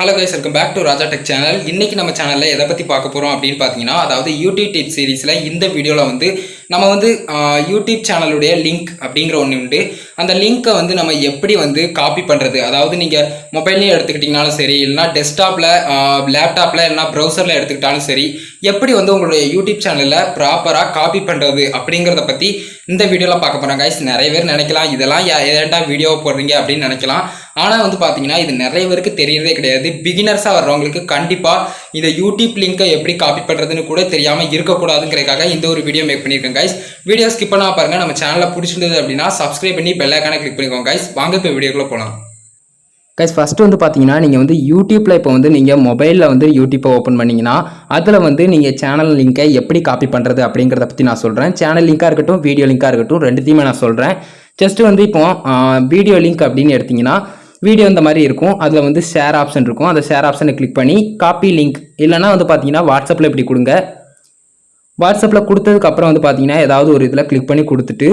Hello guys, welcome back to Raja tech channel. இன்னைக்கு நம்ம சேனலில் எதை பற்றி பார்க்க போகிறோம் அப்படின்னு பார்த்தீங்கன்னா, அதாவது யூடியூப் டிப் சீரீஸில் இந்த வீடியோவில் நம்ம யூடியூப் சேனலுடைய லிங்க் அப்படிங்கிற ஒன்று உண்டு. அந்த லிங்க்கை நம்ம எப்படி காப்பி பண்ணுறது, அதாவது நீங்கள் மொபைல்லையும் எடுத்துக்கிட்டிங்கனாலும் சரி, இல்லைனா டெஸ்க்டாப்பில், லேப்டாப்பில், இல்லைனா ப்ரௌசரில் எடுத்துக்கிட்டாலும் சரி, எப்படி உங்களுடைய யூடியூப் சேனலில் ப்ராப்பராக காப்பி பண்ணுறது அப்படிங்கிறத பற்றி இந்த வீடியோவில் பார்க்க போகிறோம் கைஸ். நிறைய பேர் நினைக்கலாம், இதெல்லாம் ஏன்டா வீடியோ போடுறீங்க அப்படின்னு நினைக்கலாம். ஆனால் பார்த்தீங்கன்னா இது நிறைய பேருக்கு தெரியறதே கிடையாது. பிகினர்ஸாக வர்றவங்களுக்கு கண்டிப்பாக இந்த யூடியூப் லிங்கை எப்படி காப்பி பண்ணுறதுன்னு கூட தெரியாமல் இருக்கக்கூடாதுங்கிறதுக்காக இந்த ஒரு வீடியோ மேக் பண்ணியிருக்கேன் கைஸ். வீடியோ ஸ்கிப் பண்ணால் பாருங்கள். நம்ம சேனலில் பிடிச்சிருந்தது அப்படின்னா சப்ஸ்கிரைப் பண்ணி பெல் ஐகானை கிளிக் பண்ணிக்கோங்க கைஸ். வாங்க இப்போ வீடியோக்குள்ளே போகலாம் கைஸ். ஃபஸ்ட்டு பார்த்தீங்கன்னா நீங்கள் யூடியூப்பில் இப்போ நீங்கள் மொபைலில் யூடியூப்பை ஓப்பன் பண்ணிங்கன்னா அதில் நீங்கள் சேனல் லிங்கை எப்படி காப்பி பண்ணுறது அப்படிங்கிறத பற்றி நான் சொல்கிறேன். சேனல் லிங்காக இருக்கட்டும், வீடியோ லிங்காக இருக்கட்டும், ரெண்டுத்தையுமே நான் சொல்கிறேன். ஜஸ்ட் இப்போ வீடியோ லிங்க் அப்படின்னு எடுத்திங்கன்னா வீடியோ இந்த மாதிரி இருக்கும். அதில் ஷேர் ஆப்ஷன் இருக்கும். அந்த ஷேர் ஆப்ஷனை கிளிக் பண்ணி காப்பி லிங்க், இல்லைனா பார்த்தீங்கன்னா வாட்ஸ்அப்பில் இப்படி கொடுங்க. வாட்ஸ்அப்பில் கொடுத்ததுக்கப்புறம் பார்த்தீங்கன்னா ஏதாவது ஒரு இதில் கிளிக் பண்ணி கொடுத்துட்டு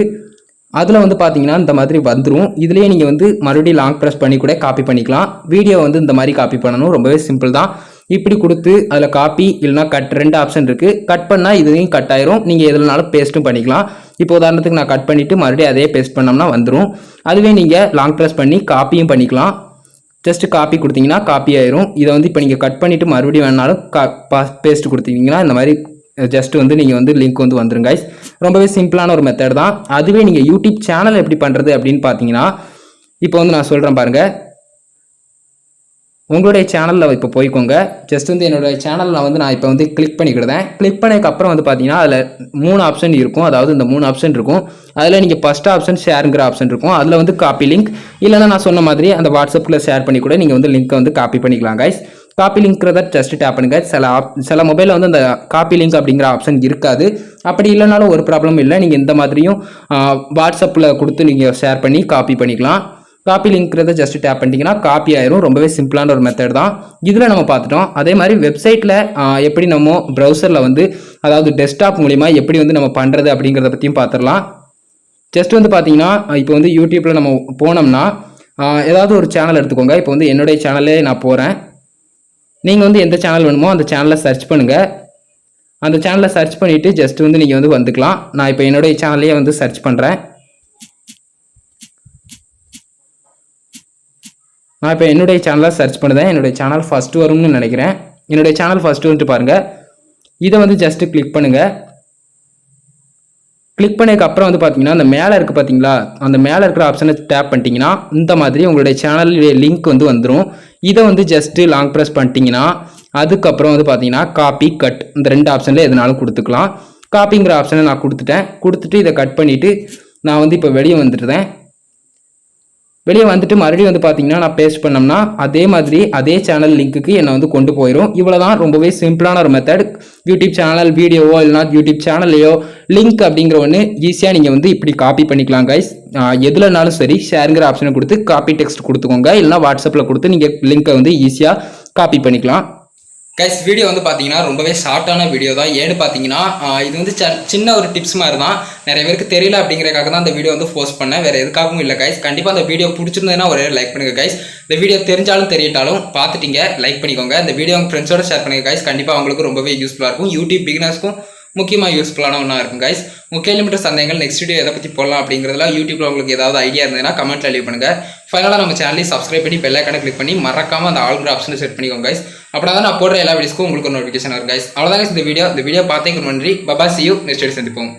அதில் பார்த்தீங்கன்னா இந்த மாதிரி வந்துடும். இதுலேயே நீங்கள் மறுபடியும் லாங் ப்ரெஸ் பண்ணி கூட காப்பி பண்ணிக்கலாம். வீடியோ இந்த மாதிரி காப்பி பண்ணணும். ரொம்பவே சிம்பிள் தான். இப்படி கொடுத்து அதில் காப்பி இல்லைனா கட், ரெண்டு ஆப்ஷன் இருக்குது. கட் பண்ணால் இதுலையும் கட் ஆயிரும். நீங்கள் எதுனாலும் பேஸ்ட்டும் பண்ணிக்கலாம். இப்போ உதாரணத்துக்கு நான் கட் பண்ணிவிட்டு மறுபடியும் அதே பேஸ்ட் பண்ணோம்னா வந்துடும். அதுவே நீங்கள் லாங் ப்ரெஸ் பண்ணி காப்பியும் பண்ணிக்கலாம். ஜஸ்ட் காப்பி கொடுத்தீங்கன்னா காப்பி ஆயிரும். இதை இப்போ நீங்கள் கட் பண்ணிவிட்டு மறுபடியும் வேணாலும் பேஸ்ட் கொடுத்தீங்கன்னா இந்த மாதிரி ஜஸ்ட் நீங்கள் லிங்க் வந்துடும் கைஸ். ரொம்பவே சிம்பிளான ஒரு மெத்தட் தான். அதுவே நீங்கள் யூடியூப் சேனல் எப்படி பண்ணுறது அப்படின்னு பார்த்தீங்கன்னா, இப்போ நான் சொல்கிறேன் பாருங்கள். உங்களுடைய சேனலில் இப்போ போய்க்கோங்க. ஜஸ்ட் என்னோடய சேனலில் நான் இப்போ கிளிக் பண்ணிக்கிடுதேன். கிளிக் பண்ணதுக்கப்புறம் பார்த்தீங்கன்னா அதில் 3 ஆப்ஷன் இருக்கும். அதாவது இந்த 3 ஆப்ஷன் இருக்கும். அதில் நீங்கள் ஃபஸ்ட் ஆப்ஷன் ஷேருங்கிற ஆப்ஷன் இருக்கும். அதில் காப்பி லிங்க், இல்லைனா நான் சொன்ன மாதிரி அந்த வாட்ஸ்அப்பில் ஷேர் பண்ணி கூட நீங்கள் லிங்க்கை காப்பி பண்ணிக்கலாம் கைஸ். காப்பி லிங்க்றத ஜஸ்ட் டேப் பண்ணுங்க. சில மொபைலில் அந்த காப்பி லிங்க் அப்படிங்கிற ஆப்ஷன் இருக்காது. அப்படி இல்லைனாலும் ஒரு ப்ராப்ளம் இல்லை. நீங்கள் இந்த மாதிரியும் வாட்ஸ்அப்பில் கொடுத்து நீங்கள் ஷேர் பண்ணி காப்பி பண்ணிக்கலாம். காப்பி லிங்க்றத ஜஸ்ட் டேப் பண்ணிட்டீங்கன்னா காப்பி ஆயிரும். ரொம்பவே சிம்பிளான ஒரு மெத்தட் தான். இதில் நம்ம பார்த்துட்டோம். அதே மாதிரி வெப்சைட்டில் எப்படி நம்ம ப்ரௌசரில் அதாவது டெஸ்க்டாப் மூலிமா எப்படி நம்ம பண்ணுறது அப்படிங்கிறத பற்றியும் பார்த்துடலாம். ஜஸ்ட் பார்த்தீங்கன்னா இப்போ யூடியூப்பில் நம்ம போனோம்னா ஏதாவது ஒரு சேனல் எடுத்துக்கோங்க. இப்போ என்னுடைய சேனலே நான் போகிறேன். நீங்கள் எந்த சேனல் வேணுமோ அந்த சேனலை சர்ச் பண்ணுங்கள். அந்த சேனலை சர்ச் பண்ணிவிட்டு ஜஸ்ட் நீங்கள் வந்துக்கலாம். நான் இப்போ என்னுடைய சேனலையே சர்ச் பண்ணுறேன். நான் இப்போ என்னுடைய சேனலை சர்ச் பண்ணுறேன். என்னுடைய சேனல் ஃபஸ்ட்டு வரும்னு நினைக்கிறேன். என்னுடைய சேனல் ஃபஸ்ட்டு வந்துட்டு பாருங்கள். இதை ஜஸ்ட்டு கிளிக் பண்ணுங்கள். கிளிக் பண்ணதுக்கப்புறம் பார்த்தீங்கன்னா அந்த மேலே இருக்குது பார்த்தீங்களா, அந்த மேலே இருக்கிற ஆப்ஷனை டேப் பண்ணிட்டீங்கன்னா இந்த மாதிரி உங்களுடைய சேனலுடைய லிங்க் வந்துடும். இதை ஜஸ்ட்டு லாங் ப்ரெஸ் பண்ணிட்டீங்கன்னா அதுக்கப்புறம் பார்த்தீங்கன்னா காப்பி, கட், இந்த 2 ஆப்ஷனில் எதுனாலும் கொடுத்துக்கலாம். காப்பிங்கிற ஆப்ஷனை நான் கொடுத்துட்டு இதை கட் பண்ணிவிட்டு நான் இப்போ வெளியே வந்துட்டுறேன். வெளியே வந்துட்டு மறுபடியும் பார்த்தீங்கன்னா நான் பேஸ்ட் பண்ணோம்னா அதே மாதிரி அதே சேனல் லிங்க்குக்கு என்னை கொண்டு போயிடும். இவ்வளோ தான். ரொம்பவே சிம்பிளான ஒரு மெத்தட். யூடியூப் சேனல் வீடியோவோ இல்லைனா யூடியூப் சேனல்லையோ லிங்க் அப்படிங்கிற ஒன்று ஈஸியாக நீங்கள் இப்படி காப்பி பண்ணிக்கலாம் கைஸ். எதுலனாலும் சரி ஷேருங்கிற ஆப்ஷனை கொடுத்து காப்பி டெக்ஸ்ட் கொடுத்துக்கோங்க. இல்லைனா வாட்ஸ்அப்பில் கொடுத்து நீங்கள் லிங்க்கை ஈஸியாக காப்பி பண்ணிக்கலாம் கைஸ். வீடியோ பார்த்தீங்கன்னா ரொம்பவே ஷார்ட்டான வீடியோ தான். ஏன்னு பார்த்தீங்கன்னா இது சின்ன ஒரு டிப்ஸ் மாதிரி தான். நிறைய பேருக்கு தெரியல அப்படிங்கிறதுக்காக தான் அந்த வீடியோ போஸ்ட் பண்ணேன். வேறு எதுக்காகவும் இல்லை கைஸ். கண்டிப்பாக அந்த வீடியோ பிடிச்சிருந்ததுன்னா ஒரே லைக் பண்ணுங்க கைஸ். இந்த வீடியோ தெரிஞ்சாலும் தெரியட்டாலும் பார்த்துட்டீங்க, லைக் பண்ணிக்கோங்க. இந்த வீடியோ உங்கள் ஃப்ரெண்ட்ஸோட ஷேர் பண்ணுங்க கைஸ். கண்டிப்பாக அவங்களுக்கு ரொம்பவே யூஸ்ஃபுல்லாக இருக்கும். யூடியூப் பிகினர்ஸ்க்கும் முக்கியமாக யூஸ்ஃபுல்லான ஒன்றா இருக்கும் கைஸ். முக்கியமான சந்தேகங்கள் நெக்ஸ்ட் வீடியோ எதை பற்றி போடலாம் அப்படிங்கிறதுல யூடியூப்ல உங்களுக்கு ஏதாவது ஐடியா இருந்ததுன்னா கமெண்ட்ல லீவ் பண்ணுங்க. ஃபைனலாக நம்ம சேனலையும் சப்ஸ்கிரைப் பண்ணி பெல் ஐகானை கிளிக் பண்ணி மறக்காம அந்த ஆல்கிற ஆப்ஷனை செட் பண்ணிக்கோங்க கைஸ். அப்படின்னா தான் நான் போடுற எல்லா வீடியோஸ்க்கும் உங்களுக்கு ஒரு நோட்டிஃபிகேஷன் வரும் கைஸ். அவ்வளோதான் கைஸ். இந்த வீடியோ பார்த்தீங்க நன்றி. Baba, see you. Next video சந்திப்போம்.